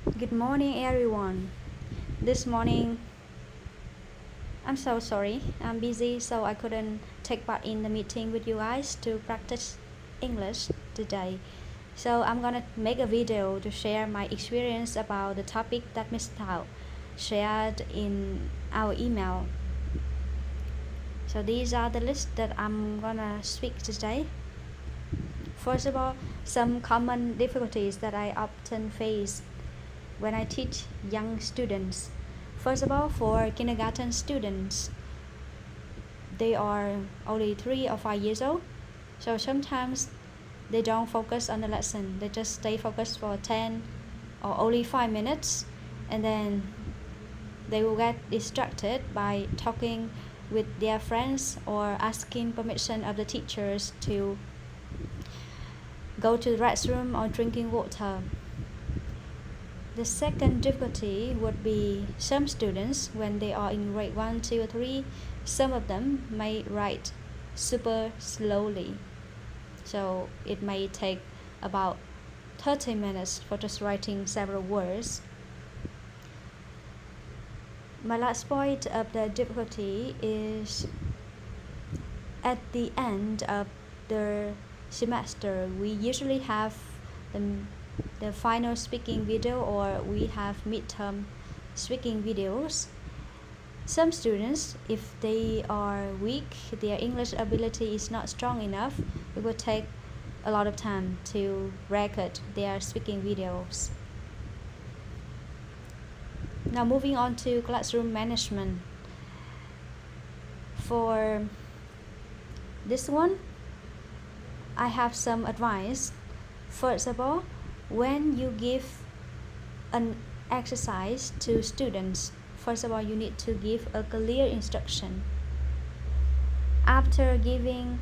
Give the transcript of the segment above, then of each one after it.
Good morning, everyone. This morning, I'm so sorry. I'm busy, so I couldn't take part in the meeting with you guys to practice English today. So I'm gonna make a video to share my experience about the topic that Miss Thao shared in our email. So these are the list that I'm gonna speak today. First of all, some common difficulties that I often face when I teach young students. First of all, for kindergarten students, they are only 3 or 5 years old, so sometimes they don't focus on the lesson. They just stay focused for 10 or only 5 minutes, and then they will get distracted by talking with their friends or asking permission of the teachers to go to the restroom or drinking water. The second difficulty would be some students, when they are in grade 1, 2, or 3, some of them may write super slowly. So it may take about 30 minutes for just writing several words. My last point of the difficulty is at the end of the semester, we usually have the final speaking video, or we have midterm speaking videos. Some students, if they are weak, their English ability is not strong enough, it will take a lot of time to record their speaking videos. Now moving on to classroom management. For this one, I have some advice. First of all, when you give an exercise to students, first of all, you need to give a clear instruction. After giving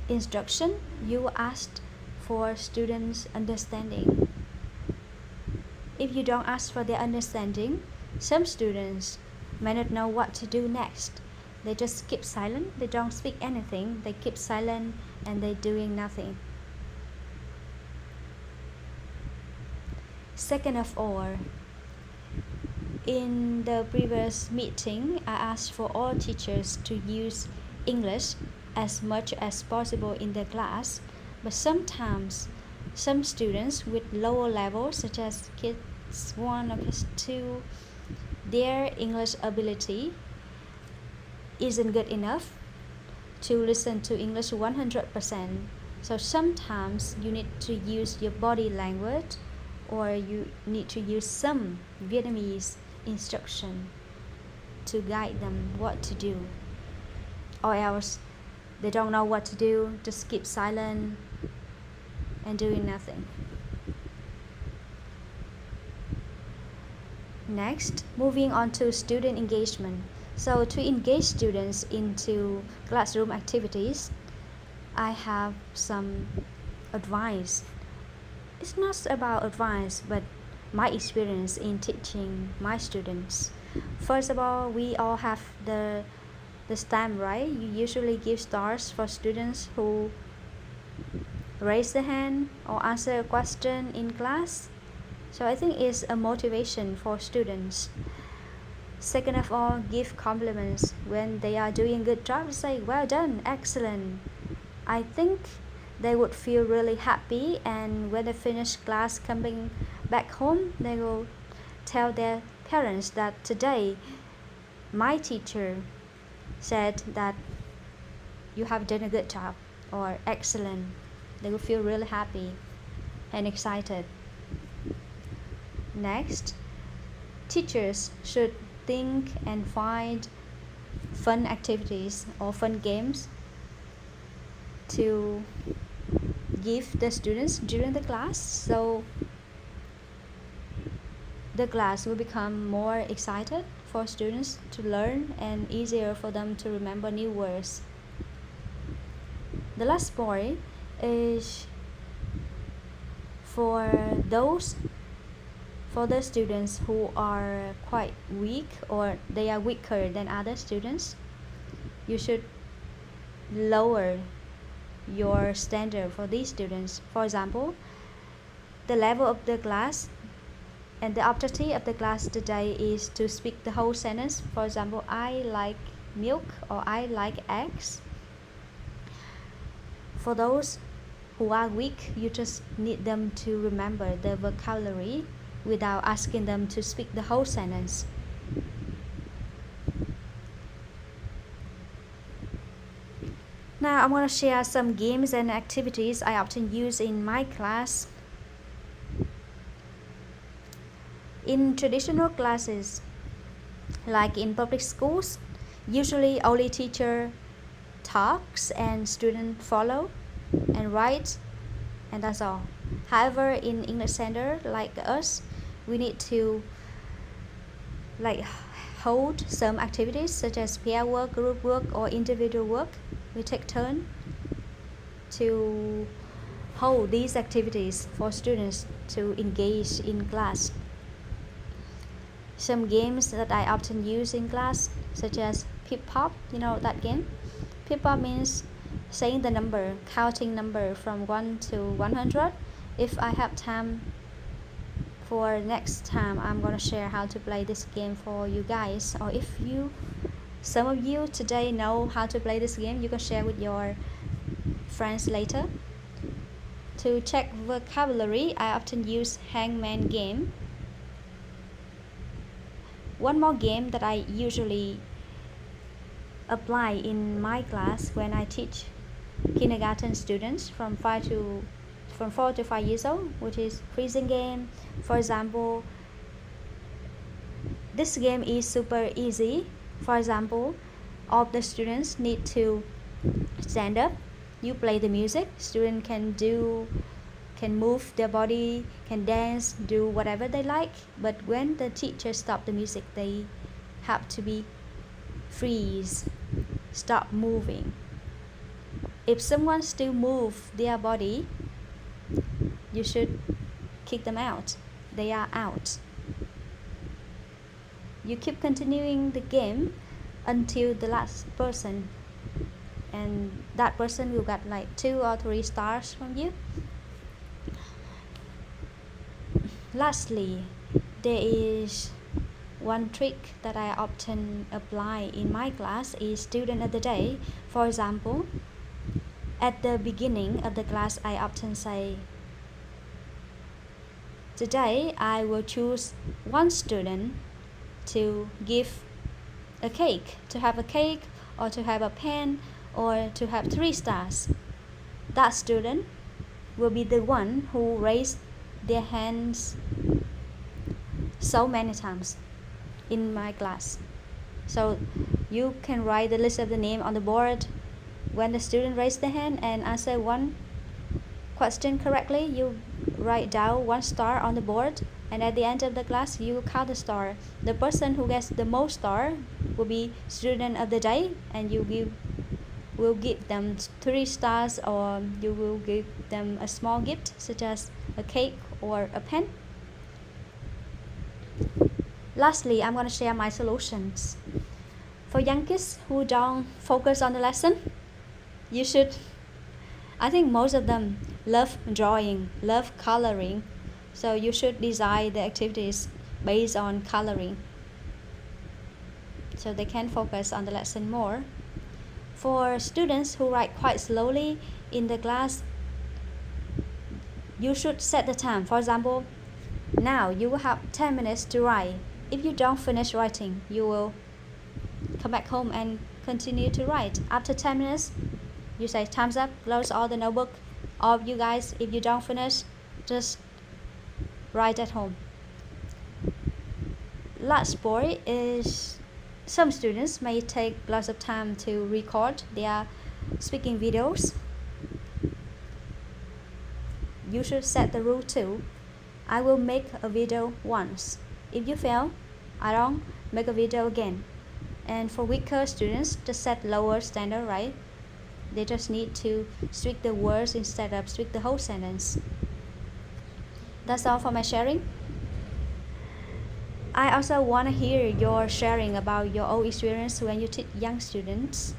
instruction, you ask for students' understanding. If you don't ask for their understanding, some students may not know what to do next. They just keep silent, they don't speak anything, they keep silent and they're doing nothing. Second of all, in the previous meeting, I asked for all teachers to use English as much as possible in the class, but sometimes some students with lower levels, such as kids 1 or kids 2, their English ability isn't good enough to listen to English 100%. So sometimes you need to use your body language, or you need to use some Vietnamese instruction to guide them what to do, or else they don't know what to do, just keep silent and doing nothing. Next, moving on to student engagement. So to engage students into classroom activities, I have some advice. It's not about advice, but my experience in teaching my students. First of all, we all have the stamp, right? You usually give stars for students who raise the hand or answer a question in class. So I think it's a motivation for students. Second of all, give compliments when they are doing a good job. Say, well done, excellent. I think they would feel really happy, and when they finish class coming back home, they will tell their parents that today my teacher said that you have done a good job or excellent. They will feel really happy and excited. Next, teachers should think and find fun activities or fun games to give the students during the class, so the class will become more excited for students to learn and easier for them to remember new words. The last point is for the students who are quite weak, or they are weaker than other students. You should lower your standard for these students. For example, the level of the class And the objective of the class today is to speak the whole sentence. For example, I like milk or I like eggs. For those who are weak, you just need them to remember the vocabulary without asking them to speak the whole sentence. Now I'm going to share some games and activities I often use in my class. In traditional classes, like in public schools, usually only teacher talks and students follow and write, and that's all. However, in English Center like us, we need to hold some activities such as pair work, group work, or individual work. We take turn to hold these activities for students to engage in class. Some games that I often use in class, such as pip-pop, you know that game? Pip-pop means saying the number, counting number from 1 to 100. If I have time for next time, I'm gonna share how to play this game for you guys. Or if some of you today know how to play this game, you can share with your friends later. To check vocabulary, I often use hangman game. One more game that I usually apply in my class when I teach kindergarten students from 4 to 5 years old, which is freezing game. For example, this game is super easy. For example, all the students need to stand up. You play the music. Students can move their body, can dance, do whatever they like. But when the teacher stops the music, they have to be freeze, stop moving. If someone still move their body, you should kick them out. They are out. You keep continuing the game until the last person, and that person will get like 2 or 3 stars from you. Lastly, there is one trick that I often apply in my class is student of the day. For example, at the beginning of the class, I often say, today I will choose one student to give a cake, to have a cake or to have a pen or to have 3 stars. That student will be the one who raised their hands so many times in my class. So you can write the list of the name on the board. When the student raise their hand and answer one question correctly, you write down 1 star on the board, and at the end of the class you count the star. The person who gets the most star will be student of the day, and you will give them 3 stars, or you will give them a small gift such as a cake or a pen. Lastly, I'm going to share my solutions. For young kids who don't focus on the lesson, I think most of them love drawing, love coloring. So you should design the activities based on coloring, so they can focus on the lesson more. For students who write quite slowly in the class, you should set the time. For example, now you will have 10 minutes to write. If you don't finish writing, you will come back home and continue to write. After 10 minutes, you say time's up, close all the notebook. All of you guys, if you don't finish, just write at home. Last point is some students may take lots of time to record their speaking videos. You should set the rule too. I will make a video once. If you fail, I don't make a video again. And for weaker students, just set lower standard, right? They just need to speak the words instead of speak the whole sentence. That's all for my sharing. I also want to hear your sharing about your own experience when you teach young students.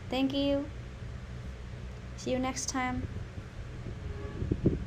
Thank you. See you next time.